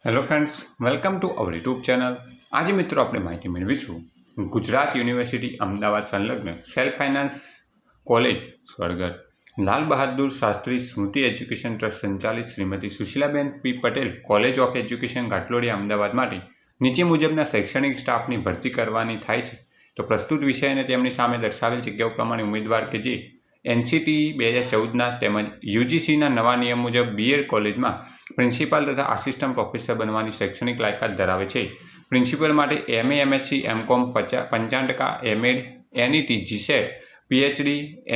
Hello friends, welcome to our YouTube channel. આજે મિત્રો આપણે માહિતી મેળવીશું ગુજરાત યુનિવર્સિટી અમદાવાદ સંલગ્ન સેલ્ફ ફાઇનાન્સ કોલેજ સ્વર્ગત લાલ બહાદુર શાસ્ત્રી સ્મૃતિ એજ્યુકેશન ટ્રસ્ટ સંચાલિત Shrimati Sushilaben P Patel college of education Ghatlodia Ahmedabad માટે નીચે મુજબના શૈક્ષણિક સ્ટાફની ભરતી કરવાની થાય છે. તો પ્રસ્તુત વિષય અને તેમની સામે દર્શાવેલ જગ્યાઓ પ્રમાણે ઉમેદવાર કે જે NCTE 2014ના તેમજ UGCના નવા નિયમ મુજબ BEd કોલેજમાં પ્રિન્સિપાલ તથા આસિસ્ટન્ટ પ્રોફેસર બનવાની શૈક્ષણિક લાયકાત ધરાવે છે. પ્રિન્સિપલ માટે MA MSc MCOM 55%, MAd NET GCET PhD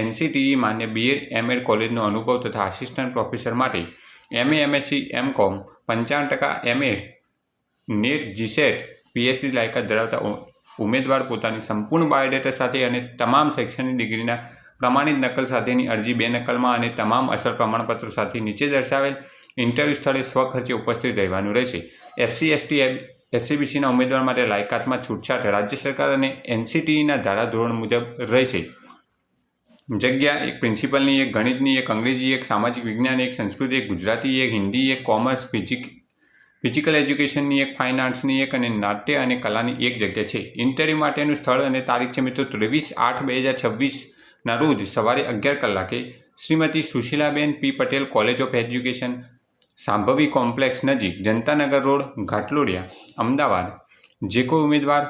NCTE માન્ય BEd MAd કોલેજનો અનુભવ તથા આસિસ્ટન્ટ પ્રોફેસર માટે MA MSc MCOM 55%, MAd NET GCET PhD લાયકાત ધરાવતા ઉમેદવાર પોતાની સંપૂર્ણ બાયોડેટા સાથે અને તમામ શૈક્ષણિક ડિગ્રીના પ્રમાણિત નકલ સાથેની અરજી 2 નકલમાં અને તમામ અસલ પ્રમાણપત્રો સાથે નીચે દર્શાવેલ ઇન્ટરવ્યૂ સ્થળે સ્વખર્ચે ઉપસ્થિત રહેવાનું રહેશે. SC ST SCBCના ઉમેદવાર માટે લાયકાતમાં છૂટછાટ રાજ્ય સરકાર અને NCTEના ધારાધોરણ મુજબ રહેશે. જગ્યા: એક પ્રિન્સિપલની, એક ગણિતની, એક અંગ્રેજી, એક સામાજિક વિજ્ઞાન, એક સંસ્કૃત, એક ગુજરાતી, એક હિન્દી, એક કોમર્સ, ફિઝિકલ એજ્યુકેશનની, એક ફાઇન આર્ટ્સની, એક અને નાટ્ય અને કલાની એક જગ્યા છે. ઇન્ટરવ્યૂ માટેનું સ્થળ અને તારીખ છે મિત્રો 23/8/2026ના રોજ સવારે 11 કલાકે Shrimati Sushilaben P Patel college of education, Shambhavi complex નજીક, જનતાનગર રોડ, ઘાટલોડિયા, અમદાવાદ. જે કોઈ ઉમેદવાર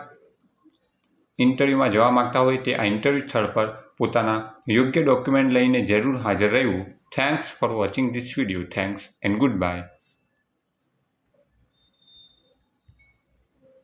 ઇન્ટરવ્યૂમાં જવા માંગતા હોય તે આ ઇન્ટરવ્યૂ સ્થળ પર પોતાના યોગ્ય ડોક્યુમેન્ટ લઈને જરૂર હાજર રહેવું. Thanks for watching this video. Thanks and good bye.